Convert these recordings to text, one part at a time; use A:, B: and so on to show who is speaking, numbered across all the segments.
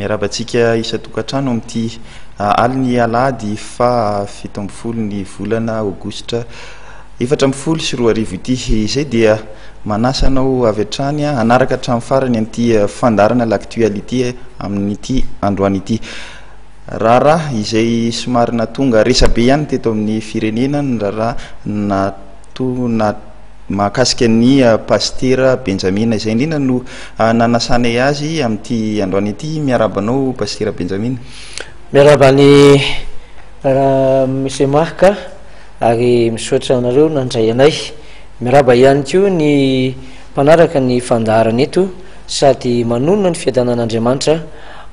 A: miarabantsika isa-tokantrano amin'ity aliny alady fa 17 ny volana aogositra 2024 ity izay dia manasanao avy hatrany anaraka hatramin'ny farany an'ity fandarana l'actualité amin'ity androany ity rara izay somarina tonga resabe ihany teto amin'ny firenena rara na mahakasika ny pasteur Benjamin izay indrindra no nanasana azy amin'ity androany ity miarabanao pasteur Benjamin.
B: Miarabany monsieur Marc ary misaotra anareo nandray anay miaraba ihany koa ny mpanaraka ny fandaharana eto sady manonona ny fiadanan'Andriamanitra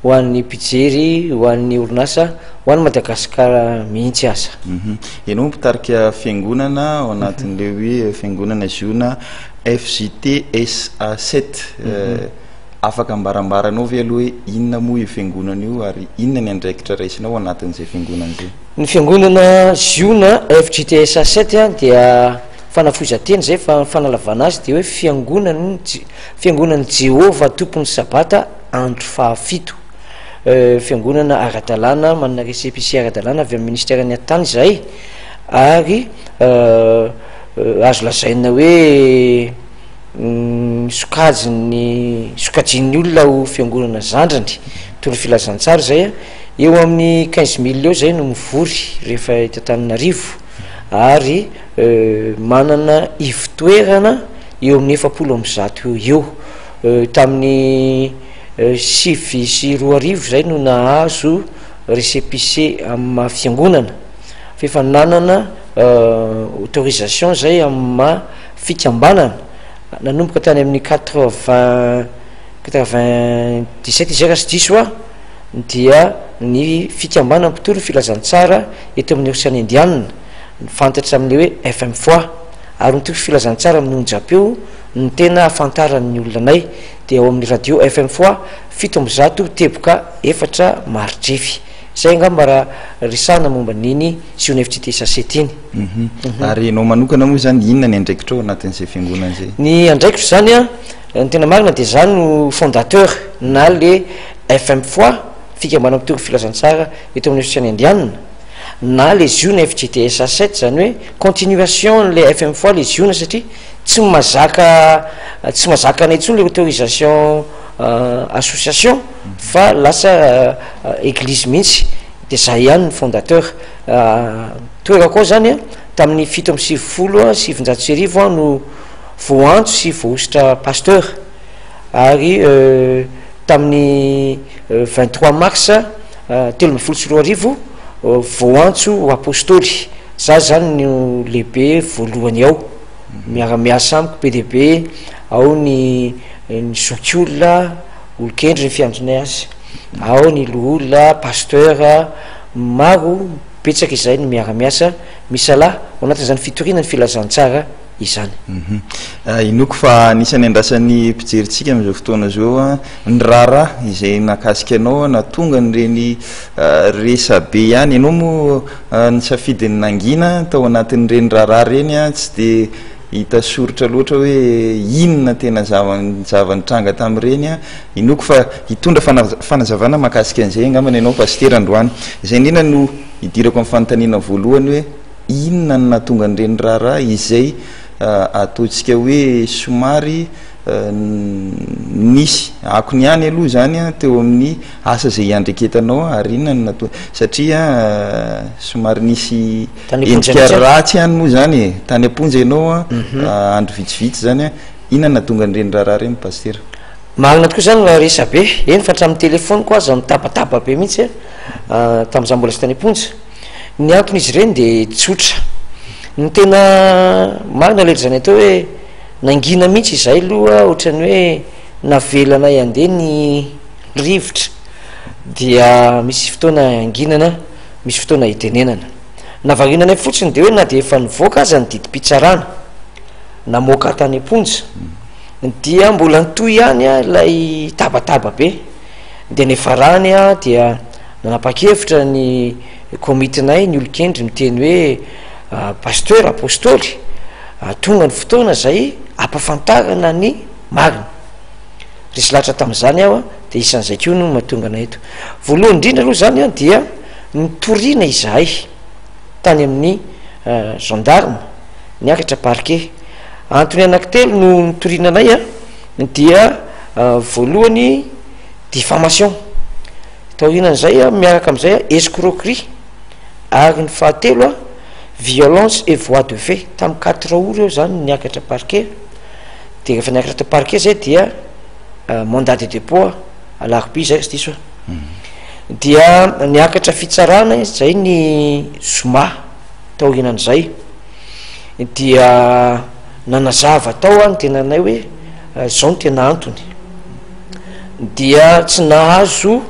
B: ho an'ny mpijery ho an'ny orinasa ho an'ny Madagasikara mihitsy aza.
A: Ianao mpitarika fiangonana ao anatin'ilay hoe fiangonana ziona FJT SA7 afaka mbarambaranao ve aloha hoe inona moa io fiangonana io ary inona ny andraikitra raisinao anatin'izay fiangonana izay?
B: Ny fiangonana ziona FJT SA7 dia fanafozateny zay fanalavana azy dia hoe fiangonana Jehova tompon'ny sabata andro fahafito, fiangonana ara-dalàna manana récépissé ara-dalàna avy amin'ny ministère ny an-tany zay ary azo lazaina hoe sokajin'ny olona ho fiangonana zandrany toy ny filazantsara zay eo amin'ny 15 000 eo zay no mivory rehefa etan'Antananarivo ary manana ivitoerana eo amin'ny 700 eo tamin'ny 7 zay no nahazo récépissé amin'ny fiangonana fifananana autorisation zay amin'ny fikambanana nanomboka tany amin'ny 97 izay rasy diso dia ny fikambanana mpitoro filazantsara eto amin'ny Océanie Indiana fantatra amin'le hoe fmfoi ary nitoro filazantsara amin'ny onjapeo ny tena afantaran'ny olonanay dia ao amin'ny radio fmfoi 700 maridrefy zay ngamba raha risana momba niny ziona FJT SA7 iny.
A: Ary anao manokana moa zany inona ny andraikitra ao anatin'izay fiangonana zay?
B: Ny andraikitra zany ny tena marina dia zany no fondateur na le fmfoi fikambanana mpitoro filazantsara eto amin'ny Océanie Indiana na le ziona FJT SA7 zany hoe continuation le fmfoi le ziona satria tsy mazaka anay intsony le autorisation association fa lasa église mihitsy dia zay ihany ny fondateur toera koa zany tamin'ny 7 no voantso sy voaositra pasteur ary tamin'ny 23 mars 2024 voantso apôstôly za zany no lehibe voalohany ao miara-miasa amiko PDB ao ny zokiolona olokendry ny fianjonay azy ao ny loholona pasteur maro betsaka izay ny miara-miasa misalahy ao anatin'izany fitoriana ny filazantsara izany.
A: Inoko fa anisany andrasan'ny mpijeritsika amin'izao fotoana zao ny rara izay nakasika anao na tonga nyreny resabe ihany ianao moa ny safidiny nangina tao anatin'ireny rara reny tsy dia hita soritra loatra hoe inona tena zavanitranga tamin'ireny inoko fa hitondra fanazavana mahakasika an'izay angambany ianao pasteur androany izay indrindra no hidirako amin'ny fanontaniana voalohany hoe inona no natonga an'ireny rara izay ataontsika hoe somary nisy akony ihany aloha zany teo amin'ny asa zay iandreketanao ary inona no natonga satria somary nisy endrika ratsy ihany moa zany tany amponja ianao andro vitsivitsy zany inona natonga an'ireny rara reny pasteur?
B: Marina tokoa zany raha resabe eny fa hatramin'ny telefony koa aza mitabataba be mihitsy tamin'izany mbola sy tany amponja ny anton'izy ireny dia tsotra ny tena marina letra zany atao hoe nangina mihitsy izay aloha ohatrany hoe navelanay andeha ny rivotra dia misy fotoana anginana misy fotoana hitenenana navarinanay fotsiny dia hoe na dia efa nivoaka aza ny didi-pitsarana namoaka tany amponja dia mbola nitoy ihany ilay tabataba be dia nefarany dia nanapa-kevitra ny komitinay ny olokendry miteny hoe pasteur apôstôly tonga ny fotoana zay ampafantarana ny marina resy lahatra tamin'izany aho a de isan'izay ko no mahatonga anay eto voalohany indrindra aloha zany a dia nitoriana izahay tany amin'ny gendarme niakatra parquet antony anankitelo no nitoriana anay a dia voalohany diffamation taorinan'izay a miaraka am'izay a escroquerie ary ny fahatelo a violence et voie de fait tamin'ny 4 ora eo zany niakatra parquet de rehefa niakatra ta parquet zay dia mandat de dépôt alarbi zay sy diso dia niakatra fitsarana zay ny zoma taorinan'izay dia nanazava tao any tena anay hoe zao no tena antony dia tsy nahazo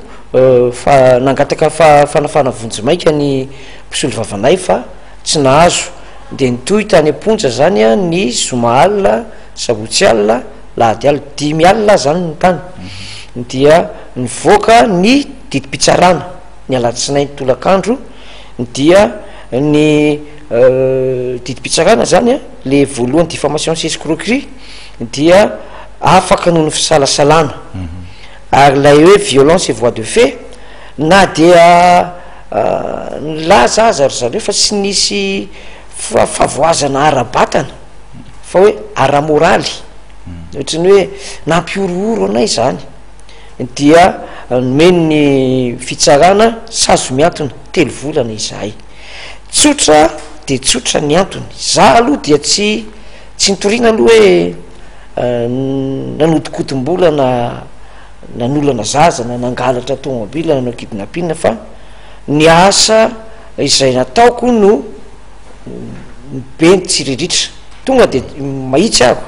B: nangataka fanafana vonjimaika ny mpisolo vavanay fa tsy nahazo de nitoy tany amponja zany a ny zoma alina sabotsy alina lahady alina 5 alina zany ny tany dia nivoaka ny didi-pitsarana ny alatsinainy tolakandro dia ny didi-pitsarana zany a le voalohany diffamation sy escroquerie dia afaka noho ny fisalasalana ary lay hoe violence et voie de fait na dia nilaza aza ry zareo fa tsy nisy favoazana ara-batana fa hoe ara-moraly ohatrany hoe nampiorooro anay zany dia nomeny ny fitsarana sazo miantona 3 volana izahay tsotra de tsotra ny antony za aloha dia tsy nitoriana aloha hoe nanodikotom-bola na nanolana zaza na nangalatra tomobila nanao kidnapina fa ny asa izay nataoko no be ny tsiriritra tonga de mahitsy ako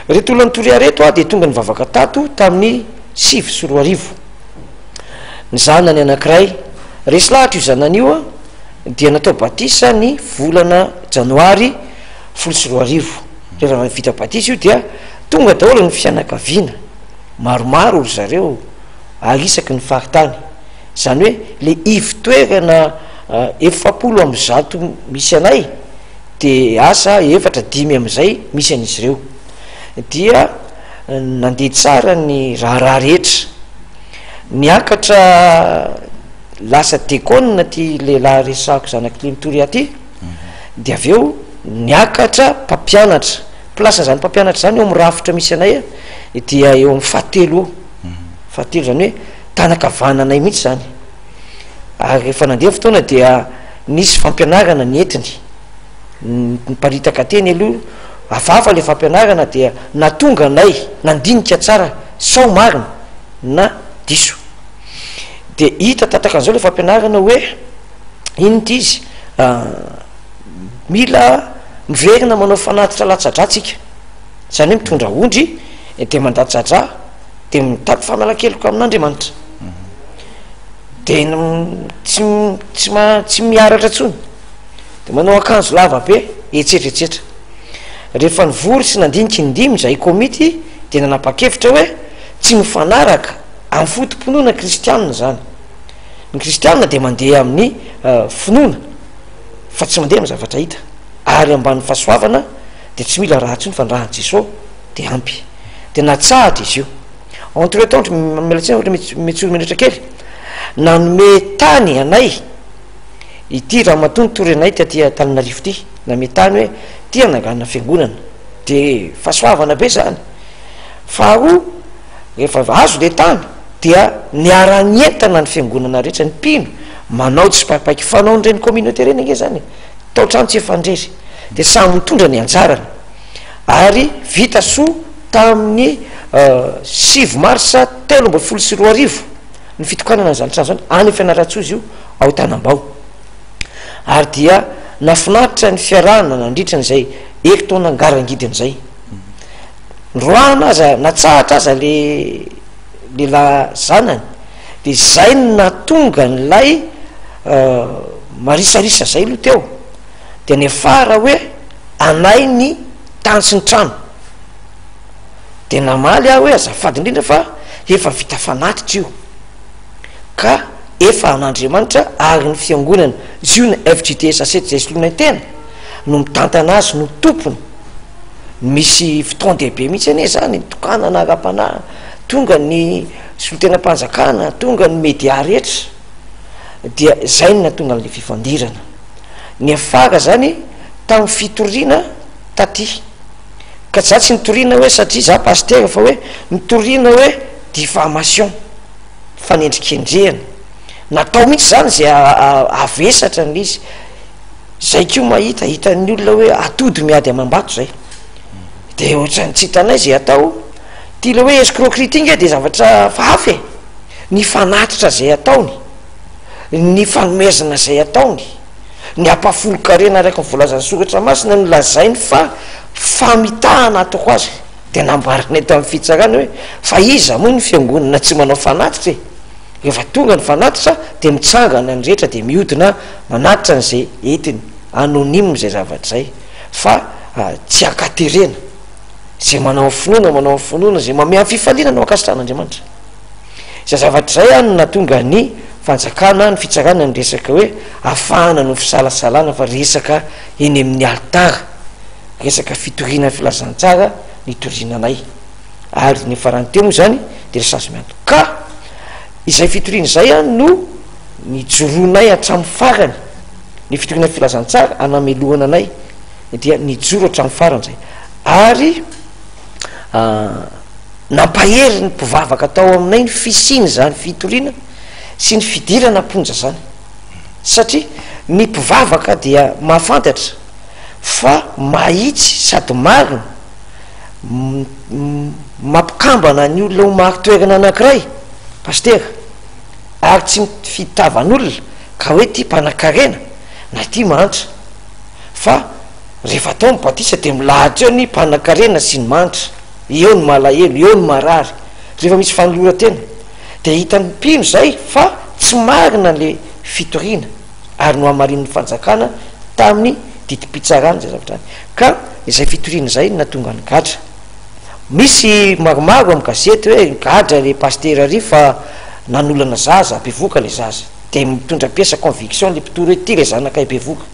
B: reto olona nitoria reto a de tonga ny vavaka tato tamin'ny 5 sy 4 arivo ny zanany anankiray resy lahatra io zanany io a dia natao batisa ny volana janoary 10 sy 4 arivo rehefa vita batisa io dia tonga daholo ny fianakaviana maromaro ry zareo arisaky ny faritany zany hoe le ivy-toerana 700 misy anay de asa 4-5 am'izay misy an'izy ireo dia nandeha tsara ny raharaha rehetra niakatra lasa dekona ty lehilahy resako zanakyle mitory aty de avy eo niakatra mpampianatra plasa zany mpampianatra zany eo am'rafitra misy anay a dia eo amy fahatelo fahatelo zany hoe tanakavananay mihitsy zany ary rehefa nandeha fotoana dia nisy fampianarana ny entiny niparitaka teny aloha afafa le fampianarana dia natonga anay nandinika tsara sao marina na diso de hita tataka an'izao le fampianarana hoe ino ty izy mila miverina manao fanatitra latsadratsika zany hoe mitondra ondry de mandatsadra de mitady famalakeloko amin'andriamanitra de tsy miaratra tsony de manao akanjo lava be etsetretsetra rehefa nivory sy nandiniky ndimy zay komity de nanapa-kevitra hoe tsy mifanaraka amin'ny fotom-ponoana kristianina zany ny kristianina de mandeha amin'ny finoana fa tsy mandeha amin'ny zavatra hita ary amban'ny fahasoavana de tsy mila raha tsony fa ny rahan jesosy de ampy de natsahatra izy io entre temps melatsina ohatra metsolo menetra kely nanome tany anay ity raha matony tory anay tatya taninarivo ty name tany hoe tia nanganana fiangonana de fahasoavana be zany faharoa rehefa azo le tany dia niara-nientana ny fiangonana rehetra ny mpino manao tsy paipaiky fanao nyreny communauté reny ane zany taotrano tsy efandrery de samy mitondra ny anjarany ary vita soa tamin'ny 6 marsa 13 ny fitokanana ny zanitrano zany any fianaratsy izy io ao tanambao ary dia nafinaritra ny fiarahana nandritra n'izay ekitaona ngarangidian'izay roana aza natsahatra aza le la zanany de zay natonga nylay marisarisa zay aloha teo de nefara hoe anay ny tany sy ny trano de namaly ah hoe azafady indrindra fa efa vita fanatitra io ka efa an'andriamanitra ary ny fiangonana ziona FGTS asety zay solona tena no mitantana azy no tompony misy fotoan-dehibe mihitsy ane zany tokana nagam-panahy tonga ny solotena-panjakana tonga ny media rehetra dia zay na tonga n'le fifandirana ny afara zany tamin'ny fitoriana taty ka za tsy nitoriana hoe satria za paster fa hoe nitoriana hoe diffamation fanendrikendrehana natao mihitsy zany zay avesatra n'izy zay ko mahita hitan'ny olona hoe atody miady amam-bato zay de ohatrany tsy hitanay zay atao ty le hoe escroquerie ty nge de zavatra fahafy ny fanatitra zay ataony ny fanomezana zay ataony ny apafolo-karena raiky nyvolazany soratra masina no lazainy fa famitahana atoko azy de nambarina eto amin'ny fitsarana hoe fa iza moa ny fiangonana tsy manao fanatitra e efa tonga ny fanatitra de mitsangana ny rehetra de miodina manatitra n'zay entiny anonime zay zavatra zay fa tsy akaterena zay manao finoana zay mame amin'ny fifaliana no akasitran'Andriamanitra zay zavatra zay any na tonga ny fanjakana ny fitsarana ny resaka hoe afahana no fisalasalana fa resaka eny amin'ny altara resaka fitoriana filazantsara nitoriananay ary ny farany moa zany de resazy mianto ka izay fitoriana zay a no nijoroanay hatramin'ny farany ny fitoriana filazantsara anamelohana anay dia nijoro hatramin'ny farany zay ary nampahery ny mpivavaka tao aminay ny fisiny zany fitoriana sy ny fidirana ponja zany satria ny mpivavaka dia mahafantatra fa mahitsy sady marina mampikambana ny olona ho mahitoerana anankiray pastera ary tsy fitavan'olona ka hoe ty mpanan-karena na ty manitra fa rehefa tao mibatisa de milahatra eo ny mpanan-karena sy ny manitra eo ny malahelo eo ny marary rehefa misy fanolora-tena de hitan'ny mpino zay fa tsy marina le fitoriana ary no hamarin'ny fanjakana tamin'ny didi-pitsarana zay zavatra any ka izay fitoriana zay na tonga ny gadra misy maromaro amin'ny gazety hoe gadra le pastera ry fa nanolana zaza bevoka le zaza de mitondra piesa conviction le mpitoro hoe ty le zanakay bevoka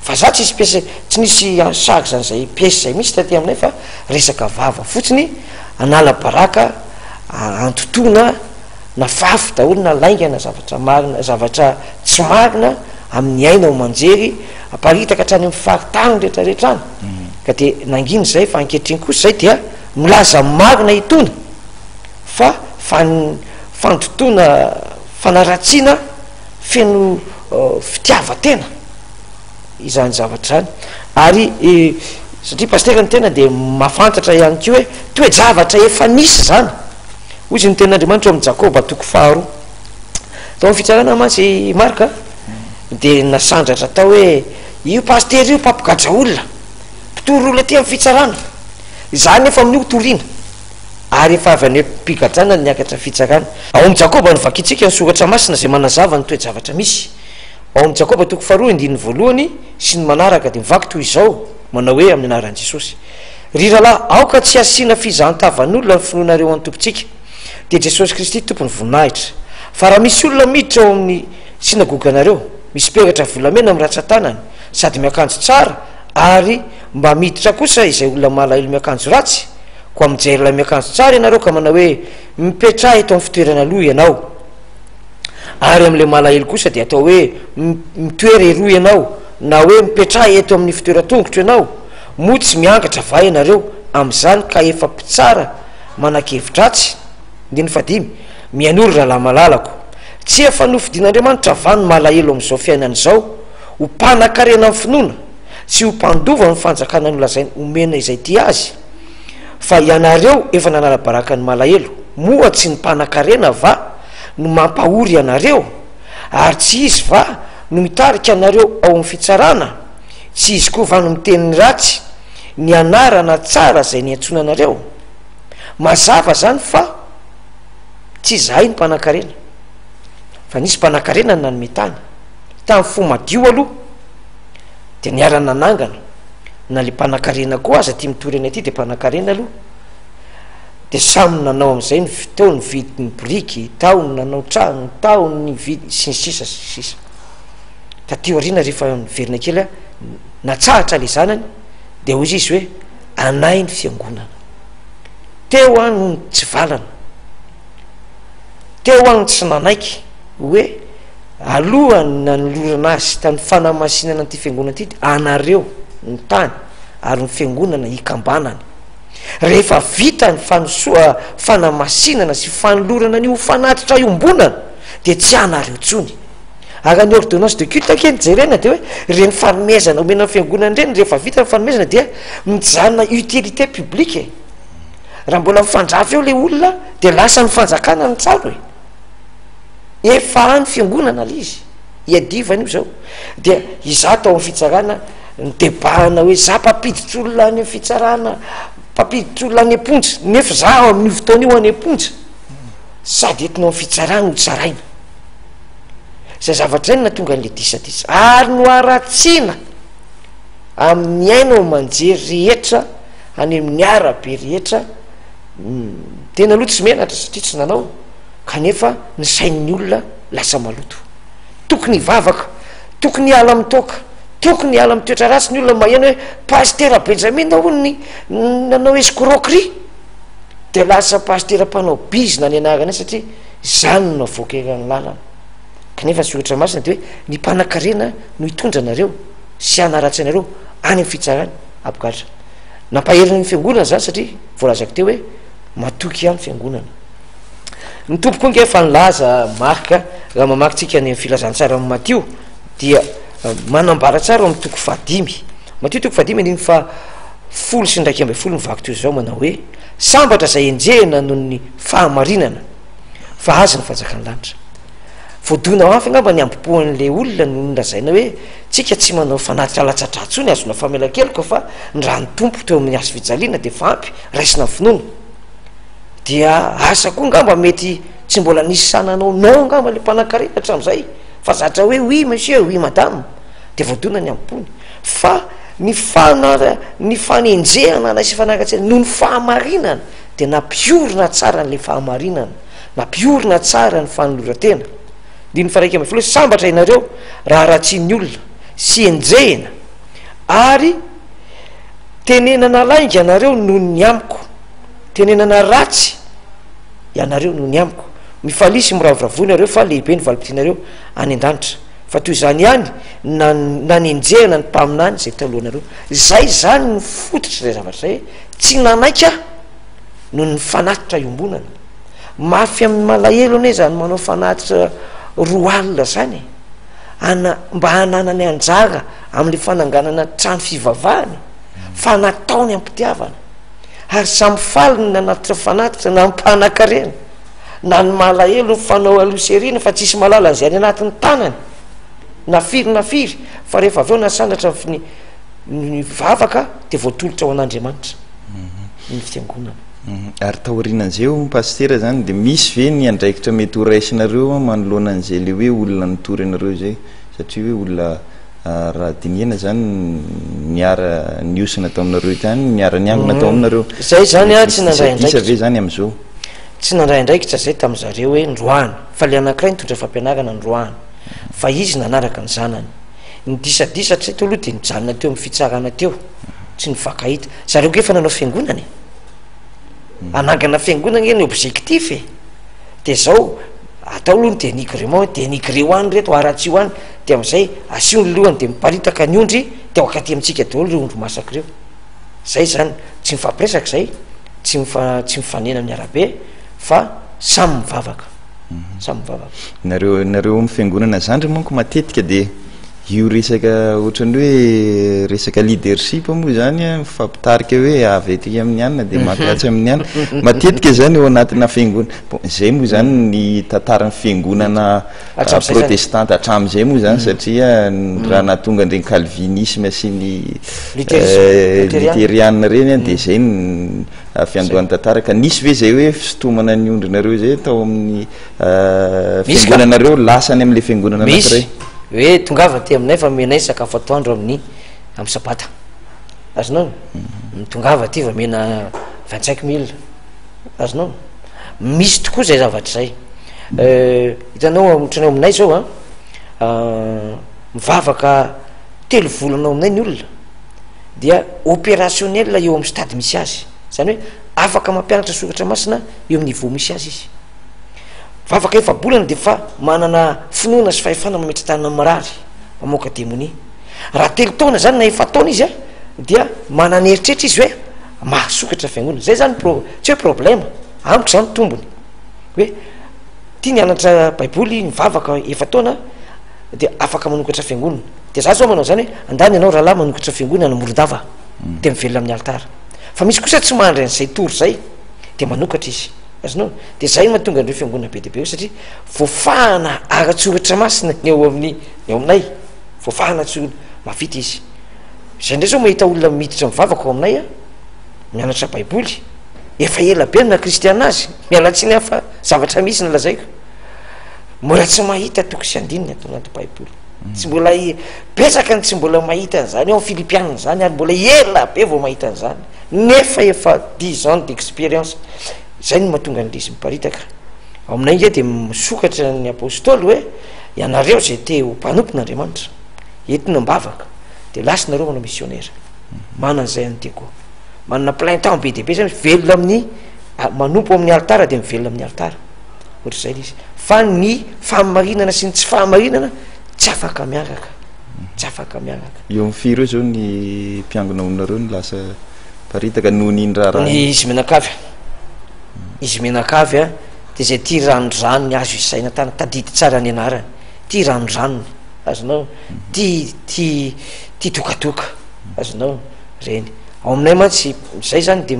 B: fa za tsy isy piesa tsy nisy sary zany zay piesa zay misy taty aminay fa resaka vava fotsiny anala baraka antotona na fafy daholo na laingana zavatra marina zavatra tsy marina amin'ny aina o manjery aparitaka hatrany amin'ny faritany rehetrarehetra any ka de nanginy zay fa ankehitriny kosa zay dia milaza marina hitona fa fandotoana fanaratsiana feno fitiavatena izany zavatra zany ary satria pastera ny tena de mafantatra ihany ko hoe toe zavatra efa nisy zany ozy ny ten'Andriamanitra amin'ny Jakoba toko faharoa tao amin'ny fitsarana mantsy marika de nasandratra tao hoe io pastera io mpampigadra olona mpitoro olona ty amin'ny fitsarana zany efa amin'io toriana ary efa avy any mpigadrana ny akatra fitsarana ao amin'ny Jakoba ny vakitsika ny soratra masina zay manazava ny toe-javatra misy ao amin'ny Jakoba toko faharoa andininy voalohany sy ny manaraka de mivaky toy izao manao hoe amin'ny anaran'i Jesosy ry rahalahy aoka tsy asiana fizahantavan'olona ny finoanareo any tompontsika de Jesosy Kristy tompony voninahitra fa raha misy olona miditra ao amin'ny sinagoganareo misy peratra volamena amin'ny ratsan-tanany sady miakanjo tsara ary mba miditra kosa izay olona malahelo miakanjo ratsy ko amin'izay la miakanjo tsara ianareo ka manao hoe mipetraha eto amin'ny fitoerana aloha ianao ary amin'le malahelo kosa de atao hoe mitoery eroa ianao na hoe mipetraha eto amin'ny fitoeran-tongotra ianao moa tsy miangatra va ianareo amin'izany ka efa mpitsara manan-kevitratsy ndiny fadimy mian'olo rahalahy malalako tsy efa nofidin'Andriamanitra va ny malahelo amin'izao fiainana izao ho mpanan-karena amin'ny finoana sy ho mpandova ny fanjakana nolazainy omena izay ty azy fa ianareo efa nanala baraka ny malahelo moa tsy ny mpanan-karena va no mampahory ianareo ary tsy izy va no mitarika anareo ao amin'ny fitsarana tsy izy koa va no miteniny ratsy ny anarana tsara zay ny antsoina anareo mazava zany fa tsy zahay ny mpanan-karena fa nisy mpanan-karena ny nanometany tamin'ny fo madio aloha de niarana nanangana na le mpanan-karena koa aza ty mitory any aty de mpanan-karena aloha de samy nanao am'izay ny tao ny vidy ny briky tao ny nanao trano tao ny vidy sy ny sisa tatio arina rehefa miverina kely a natsahatra le zanany de ozy izy hoe anay ny fiangonana teo any ny tsy valana teo any tsy nanaiky hoe alohany nanolorana azy tamin'ny fanamasinana nyity fiangonana ty anareo ny tany ary ny fiangonana hikambanany rehefa vita ny fanosoa fanamasinana sy fanolorana ny ho fanatitra iombonana de tsy anareo tsony aka ny ordonnance de culte keny jerena de hoe reny fanomezana omena ny fiangonana reny rehefa vita ny fanomezana dia mijanona utilité publique raha mbola mifandrafy eo le olona de lasa ny fanjakana ny tsaro efa any fiangonana le izy iadivana io zao dia iza tao amin'ny fitsarana ny debahana hoe za mpapiditra olona any fitsarana mpapiditra olona any amponja nefa za ao amin'ny fotoana io any amponja sady etinao amin'ny fitsarana ho tsaraina zay zavatra zany na tonga an'le disadisa ary no aratsiana amin'ny ainao manjery rehetra any amin'ny arabe rehetra tena aloha tsy menatra satria tsy nanao kanefa ny sain'ny olona lasa maloto tokony hivavaka tokony hiala mitoaka tokony hiala mitoetra ratsy ny olona maheno hoe pastera benjamin nahono nanao escroquerie de lasa pastera mpanao bizina any anarana satria zany no avoakany lalana kanefa soratra masina de hoe ny mpanan-karena no hitondra anareo sy anaratsy anareo any amin'ny fitsarany apokatra nampaherina ny fiangonana zany satria voalazako teo hoe matoky any fiangonana ny tompoko nge efa nilaza marika raha mamakytsika ny filazantsara amin'ny Matio dia manambara tsara amin'ny toko fahadimy Matio toko fahadimy andiny fa folo sy ndraiky amby folo nyvaky toy zao manao hoe sambatra zay enjehina noho ny fahamarinana fa azy ny fanjakan'ny lanitra voadona afy ngamba ny ambopoan'le olona nolazaina hoe tsika tsy manao fanatitra latsatratsony azona famelakeloka fa ny raha ny tompo teo amin'ny azo fijaliana de fampy raisina finono dia asa koa ngamba mety tsy mbola nisy sananao nao ngamba le mpanan-karena hatram'izay fa zatra hoe oui monsieur oui madame de voadona ny ampony fa ny fanenjehana na sy fanagatsena noho ny fahamarinana de nampiorina tsara n'le fahamarinana nampiorina tsara ny fanoloratena diny fa raiky amby folo sambatra inareo raha ratsian'ny olona sy enjehina ary tenenana lainga anareo noho ny amiko tenenana ratsy ianareo noho ny amiko mifalisy miravoravoa nareo fa lehibe ny valim-pitinareo any an-danitra fa toy zany ihany nanenjehana ny mpaminany zay talohanareo zay zany ny fototra zay zavatra zay tsy nanaika noho ny fanatitra iombonana mafy amin'ny malahelo ane zany manao fanatitra roa alina zany mba hananany anjara amin'le fananganana trano fivavahany fa nataony ampitiavana ary samy faliny nanatitra fanatitra na mpanan-karena na ny malahelo ny fanao aloserina fa tsisy malala an'izay any anatin'ny tanany nafiry fa rehefa avy eo nasandratra ny vavaka de voatolotra ao an'Andriamanitra ny fiangonana
A: ary taorianan'izay pastera zany de misy ve ny andraikitra mety ho raisinareo manoloana an'izay le hoe olona nitory anareo zay satria hoe olona raha diniana zany niara niosina tao aminareo tany niara niangona tao aminareo
B: zay zany a tsy nandray
A: andraikitra ve zany am'izao
B: tsy nandray andraikitra zay tam'zareo hoe ndroany fa le anankiray nitondra fampianarana ndroany fa izy nanaraka ny zanany ny disadisatra teo aloha de nijanona teo amin'ny fitsarana teo tsy nifakahita zareo ko efa nanao fiangonana anangana fiangonana ny objectif de zao atao aloha ny dénigrement dénigré hoany reto aratsy hoany de am'izay asio ny lohany de miparitaka ny ondry de okaty amintsika daholo reo ondro masaky reo zay zany tsy mifampiresaka zay tsy mifanena amin'ny arabe fa samy mivavaka samy mivavaka
A: nareo amin'ny fiangonana zandry manko matetika de io resaka ohatrany hoe resaka leadership moa zany mifampitarika hoe avy etika amin'ny anina de makiatsy amin'ny ana matetika zany eo anatina fiangonana bon zay moa zany ny tantaran'ny fiangonana protestante hatram'izay moa zany satria raha nahatonga an'ireny calvinisme sy ny luthériane reny de zay ny fiandohan'ny tantara ka nisy ve zay hoe fisotomana ny ondrinareo zay tao amin'ny fiangonanareo lasany am'le fiangonana anankiray
B: hoe tongava ty aminay fa menay sakafo atoandro amin'ny sabata azonao tongava ty va mena 25 000 azonao misy tokoa zay zavatra zay hitanao otranao aminay zao mivavaka 3 volanao aminay ny olona dia opérationnel eo amin'ny stady misy azy zany hoe afaka mampianatra soratra masina eo amin'ny vo misy azy izy fa afaka efabolana de fa manana finoana sy fahefana mametra tanana mirary mamoaka demonia raha telo taona zany na efa taona izy a dia manana eritreritra izy hoe mahasokatra fiangonana zay zany tsy hoe problema amiko zany tombony hoe tia ny anatra baiboly mivavaka efa taona de afaka manokatra fiangonana de za zao manao zany hoe andany ianao rahalahy manokatra fiangonana namoron-dava de mivelona amin'ny altara fa misy kosa tsy mandry an'izay tory zay de manokatra izy azonao de zay mahatonga andreo fiangonana be deabe io satria voafahana ara-tsoratra masina ny eo aminay voafahana tsorona mavita izy zay ndray zao mahita olona miditra mivavaka ao aminay a mianatra baiboly efa ela be na kristiana azy mialatsiny afa zavatra misy na lazaiko mbola tsy mahita toko sy andininy atao anaty baiboly tsy mbola pesaka ny tsy mbola mahita an'zany ao filipianina zany ary mbola ela be vao mahita an'zany nefa efa 10 ans d'expérience zay no mahatonga an'izy miparitaka ao aminay nge de misokatra ny apôstôly hoe ianareo zay te ho mpanompon'andriamanitra entina mbavaka de lasinareo manao missionnaire manan'zay anyte koa manana plein temps be deabe zany velona amin'ny manompo amin'ny altara de mivelona amin'ny altara ohatra zay izy fa ny fahamarinana sy ny tsy fahamarinana tsy afaka miaraka
A: eo amin'ny firy eo zao ny mpiangona onareo ny lasa paritaka noho ny indrara
B: ny izy menakavy a de zay tia ranondranony azo isaina tana tadidy tsara ny anarany tia ranondranony azonao tia tokatoka azonao reny ao aminay mantsy zay zany de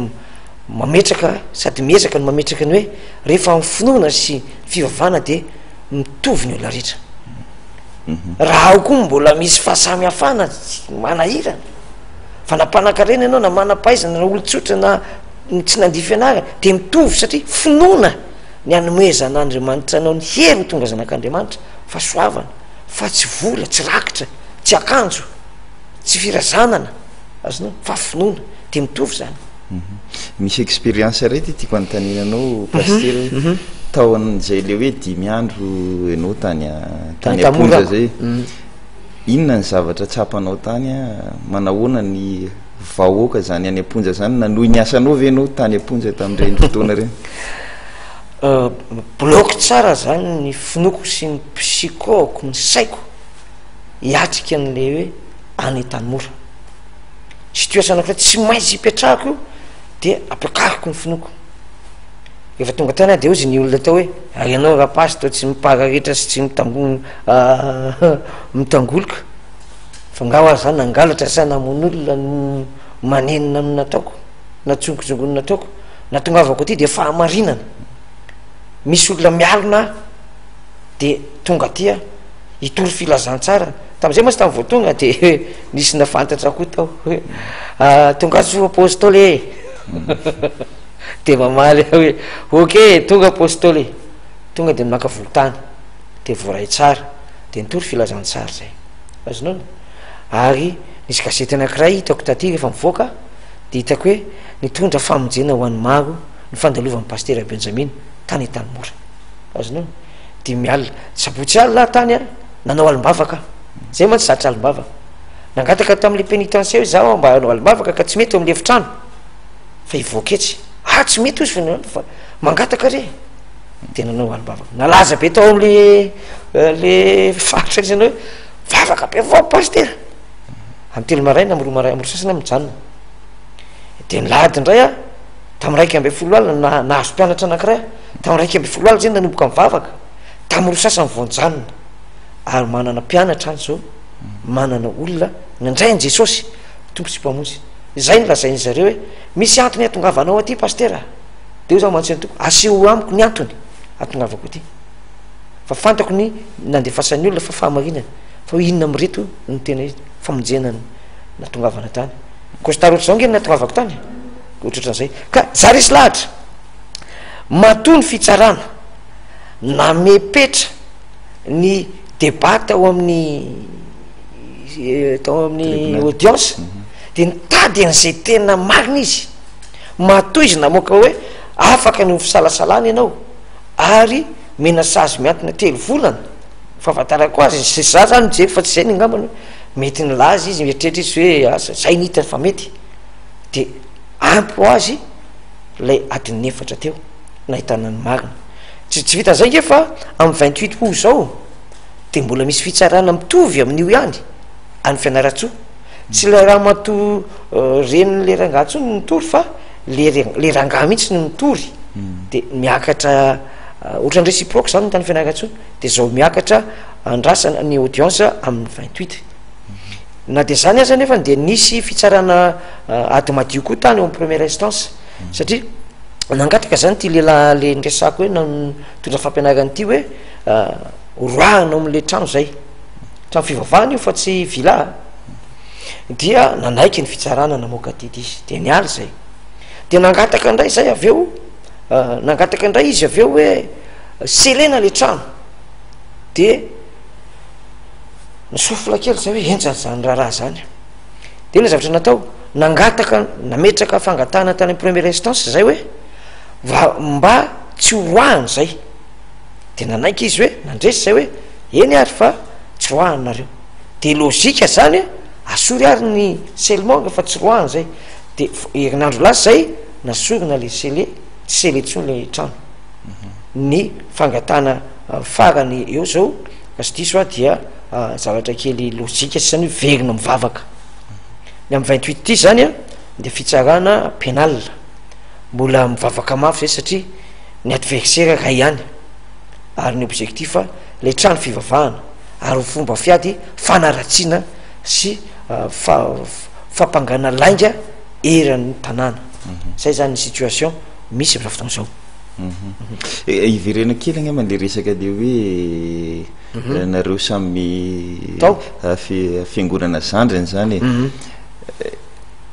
B: mametraka sady miezaka no mametraka ny hoe rehefa mifinoana sy fivavana de mitovy ny olona rehetra raha ao koa mbola misy fahasamy hafana manahirana fa nampanan-karena ianao na manam-pahaizana na olo-tsotra na tsy nandia fianarana de mitovy satria finoana ny anomoezan'andriamanitra anao ny hery ny tonga zanak'andriamanitra fa soavana fa tsy vola tsy rakitra tsy akanjo tsy firazanana azonao fa finoana de mitovy zany
A: misy expérience rety tiako anotaninanao paster tao an'zay le hoe 10 andro ianao tany aponja zay inona ny zavatra tsapanao tany a manahoana ny vahoaka zany any aponja zany nanohy ny asanao ve anao tany aponja tamin'ireny fotoana reny
B: bloky tsara zany ny finoko sy ny psikoko ny saiko hiatrika an'le hoe any tanymora situation anakira tsy maintsy hipetrahako io de apiakariko ny finoko efa tonga tany a de ozy ny olona tao hoe ary ianao rapasy tao tsy mipararetra sy tsy mitangoloka fa ngao azy zany nangalatra sa namon'olona no manenina no nataoko natsongotsongono nataoko na tonga avako aty de fahamarinana misy olona mialina de tonga tya hitory filazantsara tam'izay masy tamy voatonga de nisy nafantatra koa tao hoe tonga so apôstôly de mamaly hoe ok tonga apôstôly tonga de maka volotany de voaray tsara de nitory filazantsara zay azonao ary nisy gazety anakiray hitako taty rehefa mivoaka de hitako hoe nitondra famonjena ho an'ny maro ny fandalovan'ny paster benjamin tany tanymora azonao de mialina sabotsy alina tany a nanao alimbavaka zay mantsy zatra alimbavaka nangataka tam'le pénitencier zao mba anao alimbavaka ka tsy mety eo am'le efitrano fa hivoaketsy tsy mety ozy fa mangataka re de nanao alimbavaka nalaza be tao am'le faritra izy anao hoe vavaka be vao paster amy telo maraina amoro sasana mijanona de nilady indray a tamy raiky ambe folo alina nahazo mpianatra anakiray tamy raiky ambe folo alina zay nanomboka mivavaka tamy ro sasany voanjanona ary manana mpianatra any zao manana olona nandray an jesosy tompo sy mpamonjy zay nylazay ny zareo hoe misy antony atongavanao aty pastera de io zao mantsy toko aseo amiko ny antony atongavako aty fa fantako ny nandefasan'ny olona fa fahamarinana fa ho inona mireto ny tena izy famonjena natongavana tany kostar oatra zao nge natongavako tany ohatroatran'izay ka zaresy lahatra matony fitsarana na mepetra ny debata ao amin'ny audience de nitady an'izay tena marina izy matoy izy namoaka hoe afaka ny fisalasalana ianao ary mena sazy miantona telo volana fahafantarako azy sy za zany mijery fa tsy zay ny angambany mety ny lazy izy mieritreritra izy hoe asa zay nita fa mety de ampy ho azy lay adiny efatra teo nahitana ny marina tsy vita zay nge fa amy 28 o zao de mbola misy fitsarana mitovy amin'io ihany any fianaratsoa tsy le raha mato reny le rangatso ny mitory fa le ranga mihitsy ny mitory de miakatra ohatrany réciproque zany tany fianaratsoa de zao miakatra andrasana ny audience amin'ny 28 na de zany aza nefa de nisy fitsarana ady madio koa tany eo amy première instance satria nangataka zany ty lela le ndresako hoe tondra fampianarany ty hoe roahana am'le trano zay trano fivavahana io fa tsy vila dia nanaiky ny fitsarana namoaka tidy izy de nialy zay de nangataka ndray zay avy eo nangataka indray izy avy eo hoe selena le trano de nisofla kely zay hoe enjany zany raharaha zany de le zavatra natao nangataka nametraka fangatana tany première instance zay hoe mba tsy roahany zay de nanaiky izy hoe nandresy zay hoe eny ary fa tsy roahanynareo de lozika zany asory ary ny selemanga fa tsy roahany zay de herinandro lasa zay nasorona le sele tsy seletso le trano ny fangatana farany eo zao asidiso a dia zavatra kely lozika sy zany hoe verina mivavaka ny amy 28 ty zany a de fitsarana pénal mbola mivavaka mafy zay satria ny adversaire ray ihany ary ny objectif le trano fivavahana ary fomba fiady fanaratsiana sy fampangana lainga eran'ny tanàna zay zany ny situation misy am'zao fotoana zao
A: ivirena kely agny manle resaka de hoe nareo samy fiangonana zandrany zany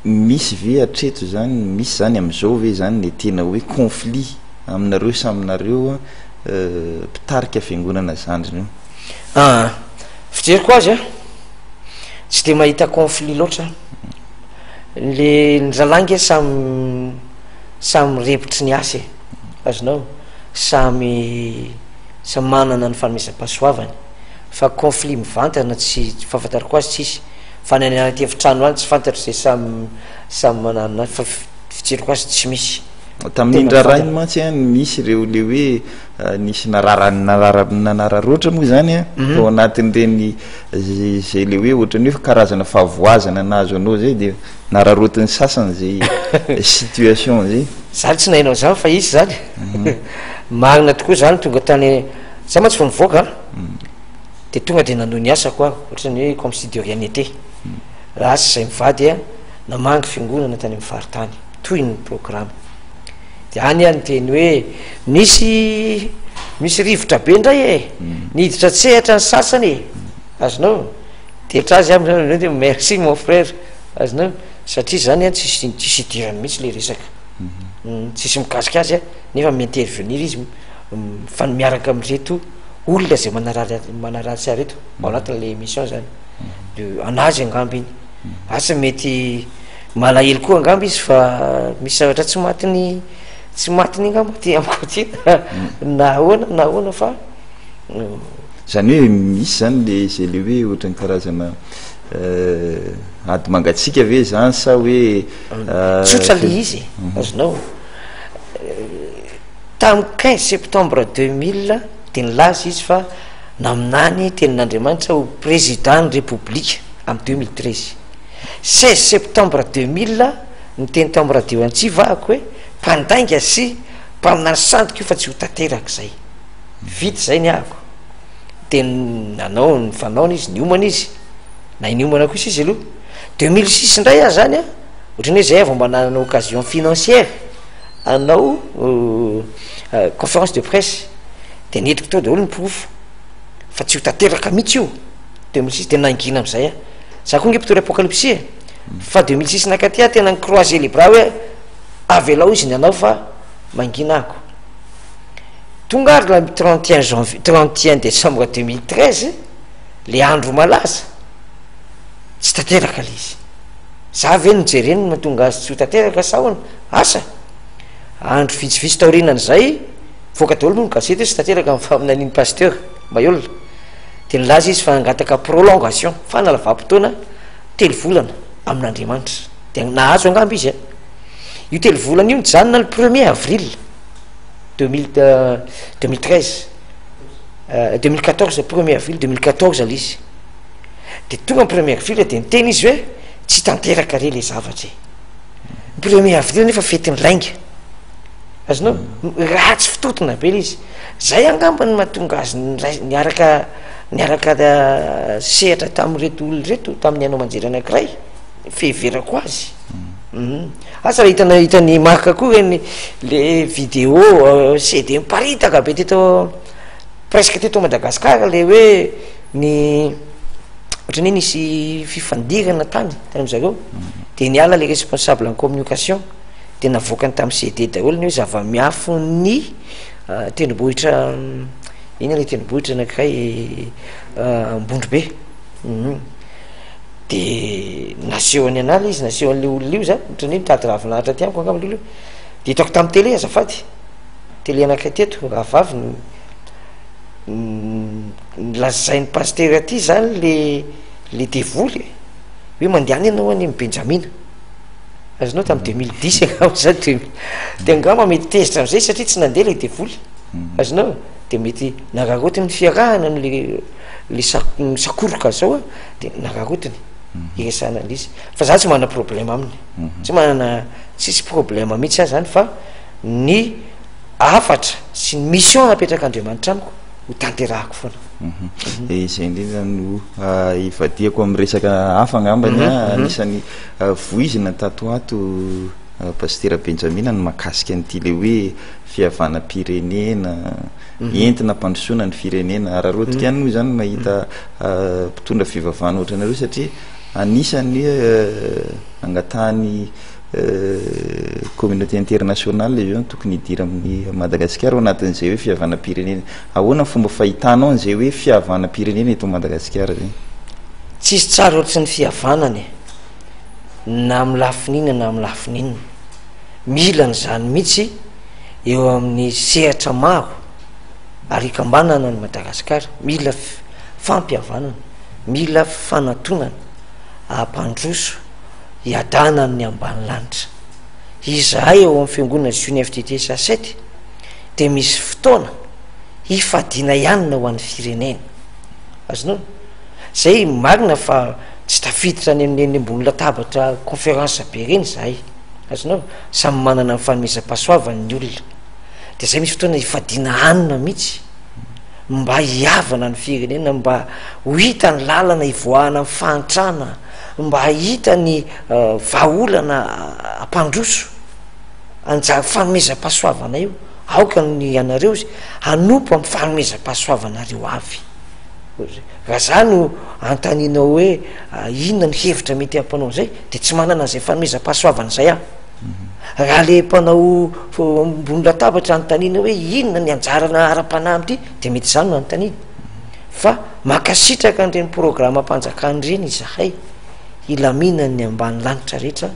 A: misy ve atreto zany misy zany am'izao ve zany le tena hoe conflit aminareo saminareo mpitarika fiangonana zandriny io
B: fijeriko azy a tsy de mahita conflit loatra le ndralangy samy repotry ny asy azonao samy manana ny fanomezam-pahasoavany fa conflit mivantana tsy fahafantariko azy tsisy fa ny anaty efitrano any tsy fantatro zay samy manana fa fijeriko azy tsy misy
A: tamin'indrarainy mantsy a misy ireo le hoe nisy nanararoatra moa zany a ao anatin'ireny zay le hoe ohatrany hoe karazana favoazana nazo anao zay de nararotiny sasany zay situation zay
B: zany tsy nainao zany fa isy zany marina tokoa zany tonga tany za mantsy fa mivoaka de tonga de nanohy ny asa koa ohatrany hoe comme si de rien n'était asa zay mivady a namangy fiangonana tany amy faritany toy ny programme de any any teny hoe misy rivotra be ndray e niditra tsehatra ny sasany e azonao de trazy am'zany de merci mon frère azonao satria zany a tsisy idirany mihitsy le resaka tsisy mikasika azy a nefa mi-intervenir izy fa miaraka am'reto olona zay manaratsy areto ao anatin'le émission zany de anazy angamby iny asa mety malahelo koa angamby izy fa misy zavatra tsy matiny angamba ty amiko ty nahoana fa
A: zany hoe misy zany le zay le hoe ohatrany karazana ady mangatsika ve zany sa hoe
B: tsotra le izy azonao tamy 15 septembre 2000 de nilaza izy fa naminany tenin'andriamanitra ho président ny république amy 2013 16 septembre 2000 ny teny tamy radio antsivahako hoe mpandainga sy mpaminany sandoka io fa tsy ho tanteraky zay vity zay ny ahako de nanao ny fanaona izy niomana izy na iniomana koa izy aloha 2006 ndray a zany a ohatrany hoe zay avao mba nanana occasion financière anao conférence de presse de nidiko to daholo mipofo fa tsy ho tanteraka mihitsy io 2006 tena nangina am'izay a za koa nge mpitory apocalypsie fa 2006 nakaty tena ny croiser les bras hoe avelao izy ny anao fa mangina ako tonga ary la 31 décembre 2013 le andro malaza tsy tanteraka le izy za ve nijereny matonga azy tsy ho tanteraka sahoana asa andro vitsivitsy taorinany zay voaka daholo moa ny gazety hoe tsy tanteraka amfaminaniny pasteur mbaolona de nilaza izy fa nangataka prolongation fa nalavampotoana telo volana amin'andriamanitra de nahazo angamby izy io telo volana io nijanona le 1er avril 2013 2014 1er avril 2014 al izy de tonga ny 1er avril de niteny izy hoe tsy tanteraka re le zavatra 1er avril nefa fetiny lainga azonao ratsy fitotona be le izy zay angamba ny mahatonga azy niaraka sehatra tamin'reto olo reto tamin'ny anao manjery anankiray feheverako azy asa raha hitany marka koa reny le vidéo CD miparitaka be teto presque teto Madagasikara le hoe ny ohatrany hoe nisy fifandirana tany am'zareo de niala le responsable en communication de navoakany tamin'ny CD daholo ny hoe zava-miafo ny tendrombohitra iny le tendrombohitra anankiray ambondro be de naseho any anala izy naseho an'le olona io za ohatrany hoe mitady ravinahitra tiamiko angamba le de hitako tamin'ny télé azafady télé anankiray teto raha vavy lazain'ny pasteur aty zany le devoly hoe mandeany ianao any Benjamina azonao tamin'ny 2010 angamba zany de angamba mety tezitra am'izay satria tsy nandeha le devoly azonao de mety nararotiny fiarahana le sakoroka zao de nararotiny iresana an'izy fa za tsy manana problème aminy tsy manana tsisy problème mihitsy azy zany fa ny afatra sy ny mission napetraka Andriamanitra amiko ho tanterahako foana
A: izay indrindra no ivadiako amin'ny resaka hafa angambany anisan'ny voizina tatoato pasteur Benjamina ny mahakasika an'ity le hoe fihavanam-pirenena entina mpandrosoana ny firenena raha roatika any moa zany mahita mpitondra fivavahana ohatranareo satria anisany angatahany communauté internationale le zany tokony hidira amin'ny Madagasikara ao anatin'izay hoe fihavanam-pirenena ahoana ny fomba fahitanao an'izay hoe fihavanam-pirenena eto Madagasikara zay
B: tsisy tsara ohatry ny fihavanany na amin'ny lafininna na amin'ny lafininna mila n'izany mihitsy eo amin'ny sehatra maro arikambanana ny Madagasikara mila fampihavanana mila fanatonana ampandroso hiadana ny ambany lanitra izahay eo amin'ny fiangonana Ziony FTT sasety de misy fotoana hifadiana ihanina ho an'ny firenena azonao zay marina fa tsy tafiditra any amin'ny ambony latabatra conférence be reny zahay azonao samy manana ny fanomezam-pahasoavany ny olona de zay misy fotoana hifadiana hanina mihitsy mba hiavana ny firenena mba ho hita ny lalana hivoahana ny fahantrana mba hita ny vahaolana ampandroso anjary fanomezam-pahasoavana io aoka ny anareo hanompo amin'ny fanomezam-pahasoavanareo avy raha za no antaninao hoe inona ny hevitra mety ampanao zay de tsy manana an'izay fanomezam-pahasoavana zay raha le mpanao ambony latabatra antanina hoe inona ny anjarana ara-panahy ty de mety zany no antanina fa makasitraka an'ireny programme ampanjakany reny izahay ilamina ny ambany lanitra rehetra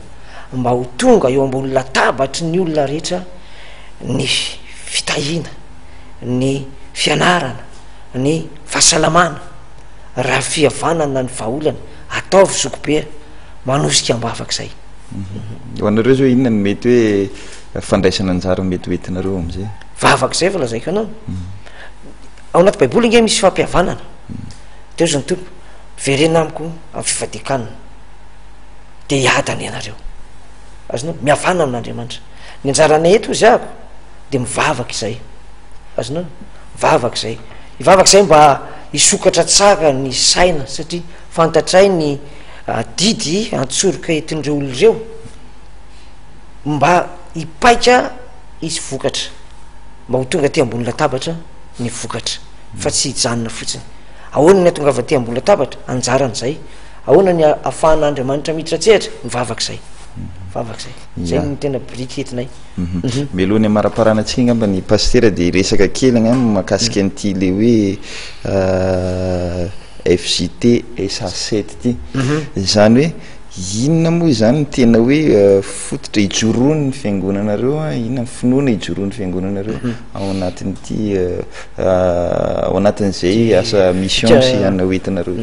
B: mba ho tonga eo ambony latabatry ny olona rehetra ny fitahina ny fianarana ny fahasalamana raha fihavanana ny vahaolana ataovy zokobe manosika ambavak'izay
A: ho anareo zao inona ny mety hoe fandraisana anjara mety hoentinareo am'izay
B: vavak'izay fa lazaiko anao ao anaty baiboly inge misy fampihavanana teo zany tompo verena amiko amin'ny fifadikanana de hiadany ianareo azonao mihavana amin'Andriamanitra ny anjaranay eto izy ako de mivavaka izay azonao mivavaka izay mba hisokatra tsara ny saina satria fantatray ny didy antsoroka etin'ireo olo ireo mba hipaika izy vokatra mba ho tonga ty ambony latabatra ny vokatra fa tsy hijanona fotsiny ahoana ny atonga ava ty ambony latabatra anjaran'izay ahoana ny ahafahan'Andriamanitra mitratsehatra mivavak'izay zay ny tena briky etinay
A: melohany amaraparana antsika ngamba ny pasteur de resaka kely agny mahakasika an'ity le hoe FJT SA7 ty zany hoe inona moa zany tena hoe fototra hijoroany ny fiangonanareo inona finoana hijoroany fiangonanareo ao anatin'ity ao anatin'izay asa mission sy ana hoentinareo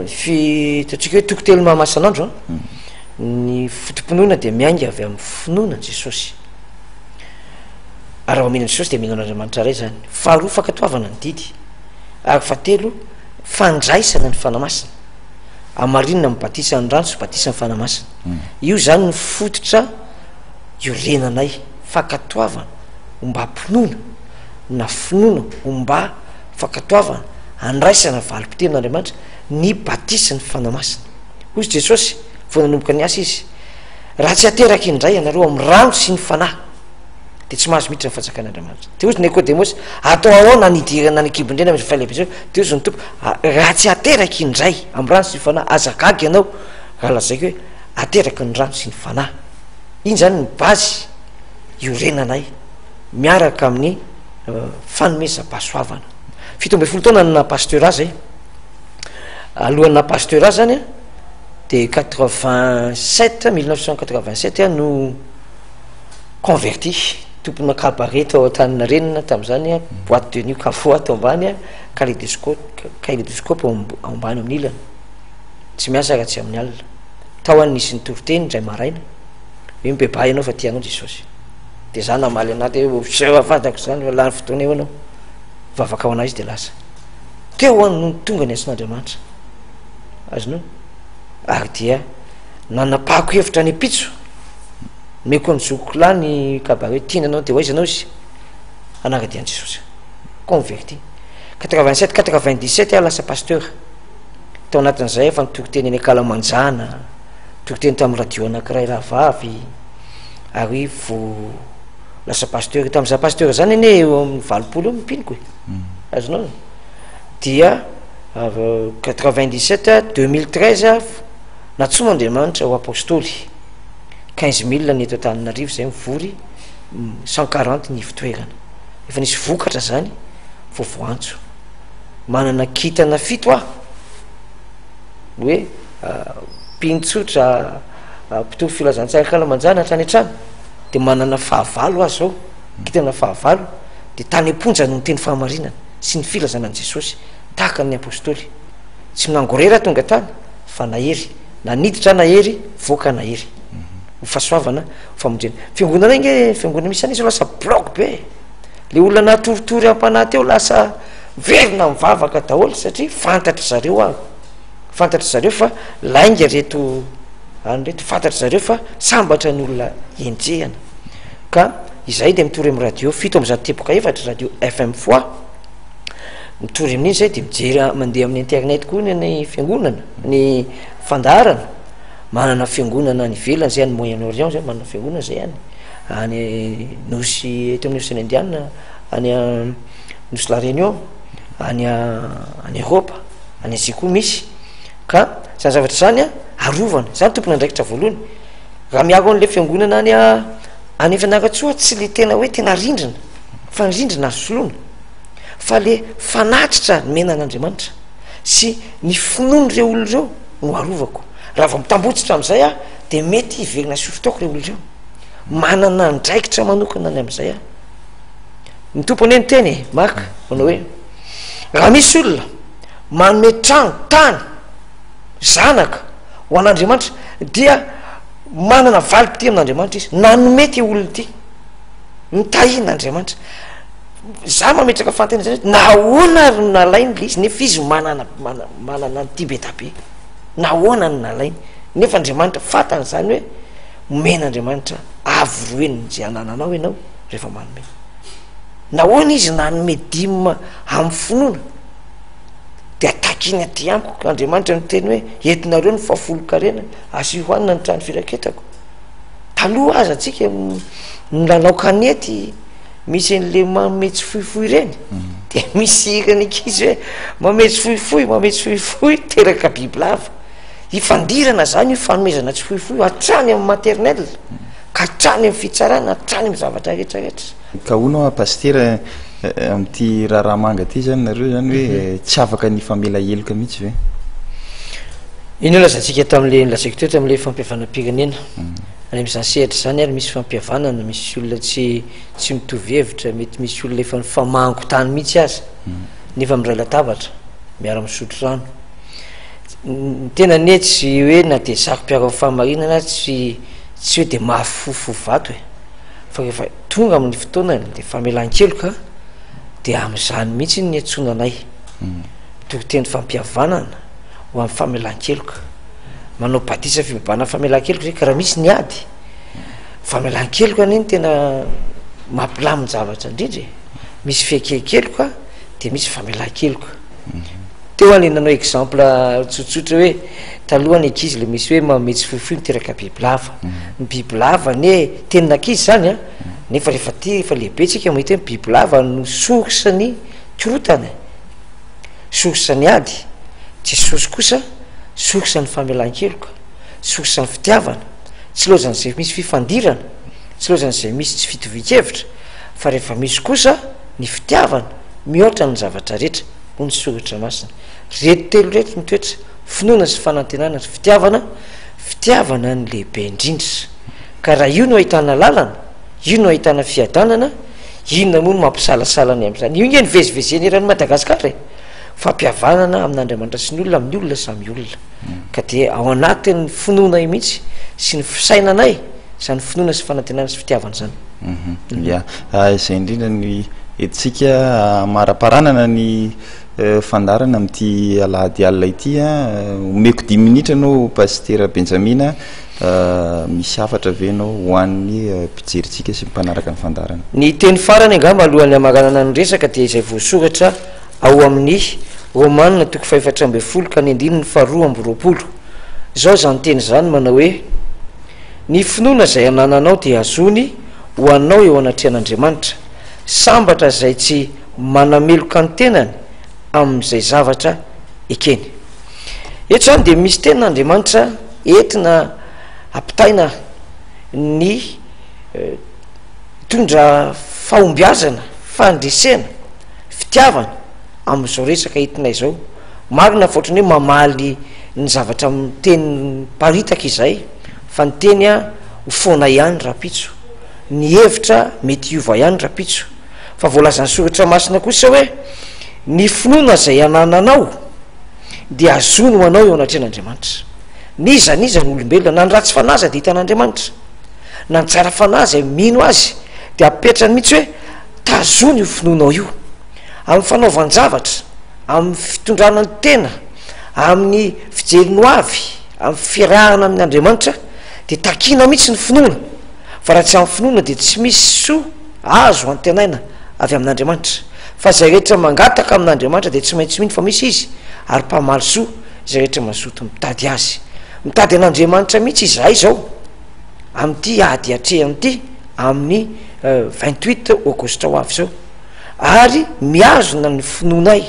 B: fitatsika hoe tokotelo mahamasanandro ny fotom-pinoana dia miainga avy amin'ny finoana Jesosy ary raha omena Jesosy dia mihinan'Andriamanitra ray zany. Faharoa fankatoavana ny didy ary fahatelo fandraisana ny fanamasina. Amarinina mibatisa ny rano sy batisa ny fanamasina. Io zany ny fototra iorenanay fankatoavana omba ampinoana na finoana omba fankatoavana andraisana valim-pitenin'Andriamanitra ny batisa ny fanamasina. Hoy Jesosy vonanomboka ny asa izy raha tsy ateraky indray ianareo amin'ny rano sy ny fanahy de tsy mahazo miditra ny fanjakan'Andriamanitra. De ozy Nikodemos atao ahoana nidirana ny kibondrena amin'ny failehibe de ozy ny tompo raha tsy ateraky indray amin'ny rano sy ny fanahy azagaga ianao raha lazaiko hoe ateraky ny rano sy ny fanahy. Iny zany ny bazy iorenanay miaraka amin'ny fanomeza-pahasoavana. 17 taona na pasteur azy alohan'ny pasteur azy zany de 87 1987 no converti tompona cabaret tao Antaninarenina tamin'izany boîte de nuit cafo atao ambany kaléidoscope ambany amin'ny ilana tsy miasa raha tsy amin'ny alina tao any nisy nitoroteny ndray maraina hoe mibeba ianao fa tianao Jesosy de zany namaly anaty hoe fantako zany lany fotoana eo anao vavaka ao anazy de lasa teo any tonga ny asin'Andriamanitra azonao ary dia nanapahako hevitra ny pitso meko ny zokola ny cabaret tiana anao de hoaiza anao izy anagadiany Jesosy converti 87 97 lasa pasteur tao anatin'izay efa nitoroteny any Kalamanjana toroteny tamin'ny radio anankiray rahavavy ary vo lasa pasteur tamin'izay pasteur zany eny eo amin'ny 20 mipiniko azonao dia 97 2013 natsoma Andriamanitra ho apôstoly 15 000 ny eto Antananarivo zay mivory 140 ny fitoerana efa nisy vokatra zany voantso manana kitana 7 hoe mpinotsotra mpitory filazantsara Kalamanjana hatrany hatrany de manana fahavalo azy zao kitana fahavalo de tany amponja no teny fahamarinana sy ny filazana an Jesosy tahaka ny apôstoly tsy minangorera tonga tany fa nahery naniditra nahery voaka nahery fahasoavana famonjena fiangonana inge fiangonana misy anizy lasa bloc be le olona natoritory ampanahy teo lasa verina mivavaka daholo satria fantatra zareo fa lainga reto reto fantatra zareo fa sambatra ny olona enjehana ka izay de mitory amin'ny radio 7 radio fmfoi mitory amin'iny zay de mijery mandeha amin'ny internet koa ny fiangonana ny fandarana manana fiangonana ny velany zay any Moyen-Orient zay manana fiangonana zay any nosy eto amin'ny Océan Indien any nosy la Réunion any Europe any Asie koa misy ka zany zavatra zany arovana zany tompony andraikitra voalohany raha miaro an'le fiangonana any Fianarantsoa tsy le tena hoe tena rindrina fa rindrina soloana fa le fanatritra menan'Andriamanitra sy ny finoany reo olo reo no arovako raha vao mitambotsitra am'izay de mety hiverina sofitaoko reo olo reo manana ndraikitra manokana any am'izay ny tompony eny teny marka manao hoe raha misy olona manome trano tany zanaka ho an'Andriamanitra dia manana valim-pity amin'Andriamanitra izy nanome ty olona ty mitahin'Andriamanitra za mametraka fantena zany nahoana ry nalainy le izy nefa izy manana nyty be tabe nahoana ny nalainy nefa Andriamanitra fatana zany hoe men'Andriamanitra avoroeniny zay anananao ianao rehefa manome nahoana izy nanome dimy amin'ny finoana de atakiny aty amiko Andriamanitra miteny hoe entinareo ny fafolo-karena asy hoanina ny trano firaketako taloha aza atsika ny lalao kanety misy an'le mametsy fohifohy reny de misy irany ankizy hoe mametsy fohifohy teraka bibilava ifandirana zany io fanomezana tsy fohifohy hatrany amin'ny maternel ka hatrany amin'ny fitsarana hatrany amin'ny zavatra rehetrarehetra
A: ka onao pasteur am'ty raha manga ty zany nareo zany hoe tsy afaka ny famela heloka mihitsy ve iny
B: lazantsika tam'le lazaiko teo tam'le fampihavanam-pirenena any am'izany sehatra zany ary misy fampihavanana misy olona tsy mitovy hevitra mety misy olona efa nifamango tany mihitsy azy nefa miray latabatra miara misotro rano tena nie tsy hoe na de sakom-piaro fahamarinana tsy hoe de mahafofo vato e fa rehefa tonga amin'ny fotoanany de famelan-keloka de am'izany mihitsy ny atsonanay tokoteny fampiavanana ho amin'ny famelan-keloka manao badisa fibabana famelan-keloka zay ka raha misy ny ady famelan-keloka iny tena mampilaminy zavatra indrindra misy fekekeloka de misy famelan-keloka teo any nanao exemple tsotsotra hoe talohany ankizy le misy hoe mametsy fofo miteraka bibilava ny bibilava ne tenin'ankizy zany a nefa rehefa ty efa lehibe tsika mahita hoe bibilava no sorsany korotany sorsany ady tsy sorsy kosa sorsany famelan-keloka sorsany fitiavana tsy loazan'izay misy fifandirana tsy loazan'izay misy tsy fitovikevitra fa rehefa misy kosa ny fitiavana mihoatra ny zavatra rehetra ho ny soratra masina reto telo rehetra mitoetra finoana sy fanantenana sy fitiavana ny lehibe indrindra ka raha io no ahitana lalana io no ahitana fiadanana inona moa no mampisalasalany am'izany io nge ny vezivezeny eran'ny Madagasikara fampiavanana amin'Andriamanitra sy ny olona amin'ny olona samy olona ka de ao anatin'ny finoana io mihitsy sy ny fisainanay zany finoana sy fanantenana sy fitiavana zany
A: ya izay indrindra ny etsika maraparanana ny fandarana am'ty alahady alina ity omeko 10 minitra anao pastera Benjamina misy afatra venao ho an'ny mpijeritsika sy mpanaraka ny fandarana
B: ny teny farany angamba alohan'ny amaranana ny resaka de izay voasoratra ao amin'ny Romanina 4:12 ka ny andininy 2:20 zao zany teny zany manao hoe ny finoana zay anananao de azony ho anao eo anatrehan'Andriamanitra sambatra zay tsy manameloka ny tenany am'izay zavatra ekeny eto zany de misy tenan'Andriamanitra entina ampitaina ny tondra fahombiazana fandresena fitiavana am'izao resaka entinay zao marina fotrany hoe mamaly ny zavatra miteny paritaka izay fa ny teny a ho foana ihany rapitso ny hevitra mety iova ihany rapitso fa voalazany soratra masina kosa hoe ny finoana zay anananao de azony ho anao eo anatrehan'Andriamanitra niza ny olombelona na ny ratsy fanaza de hitan'Andriamanitra na ny tsara fanaza mino azy de apetrany mihitsy hoe tazony io finoanao io amin'ny fanaovan-javatra amin'ny fitondrana ny tena amin'ny fijeriny ho avy amin'ny firahana amin'ny Andriamanitra de takina mihitsy ny finoana fa raha tsy amin'ny finoana de tsy misy soa azo antenaina avy amin'Andriamanitra fa zay rehetra mangataka amin'Andriamanitra de tsy maintsy mino fa misy izy ary mpamaly soa zay rehetra mazoto mitady azy mitady an'Andriamanitra mihitsy izahay zao amin'ity ady atrehanyity amin'ny 28 aogositra ho avy zao ary miazona ny finoanay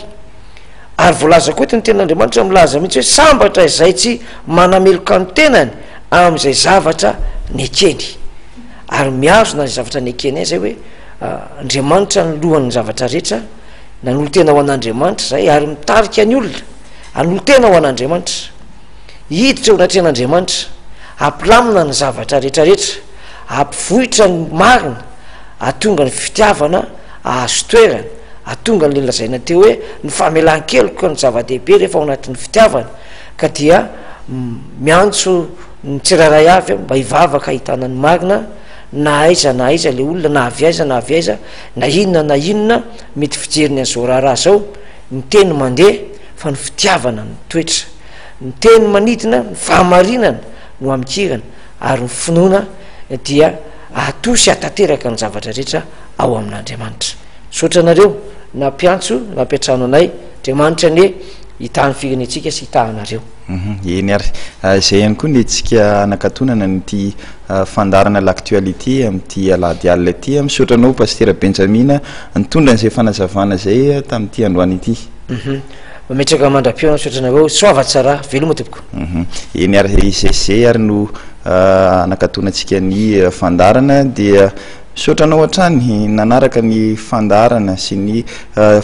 B: ary voalaza koa eto ny ten'Andriamanitra milaza mihitsy hoe sambatra izay tsy manameloka ny tenany am'izay zavatra ny ekeny ary miazona ny zavatra ny ekeny zay hoe Andriamanitra ny lohan'ny zavatra rehetra na ny olo tena ho an'Andriamanitra zay ary mitarika ny olona ary olo tena ho an'Andriamanitra hiditra eo anatrehan'Andriamanitra ampilamina ny zavatra rehetrarehetra ampivohitra ny marina atonga ny fitiavana ahazo toerana atonga ny lelazaina teo hoe ny famelan-keloka ny zava-dehibe rehefa ao anatin'ny fitiavana ka dia miantso ny tsiraray avy mba hivavaka hitanany marina na aiza le olona na avy aiza na inona mety fijeriny an'izao raharaha zao ny teny mandeha fa ny fitiavana ny toetra ny teny manidina ny fahamarinana no amikirana ary ny finoana dia atosy atateraka ny zavatra rehetra ao amin'Andriamanitra sotra anareo na mpiantso na mpiatrano anay Andriamanitra ny hitahany firenetsika sy hitahanareo
A: eny ary zay ihany koa ny etsika anakatonana nyty fandarana l'actualité am'ty alahady alina ity misotranao pastera Benjamina nitondra n'izay fanazavana zay tamin'ity androany ity
B: mametraka mandra-piona sotranareo soava tsara veloma tompoko
A: eny ary zay ary no anakatonantsika ny fandarana dia sotranao hatrany nanaraka ny fandarana sy ny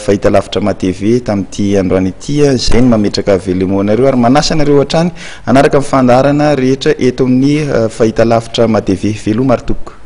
A: fahitalavitra ma-TV tamin'ity androany ity zay ny mametraka velomonareo ary manasa anareo hatrany anaraka ny fandarana rehetra eto amin'ny fahitalavitra ma-TV veloma ary topoko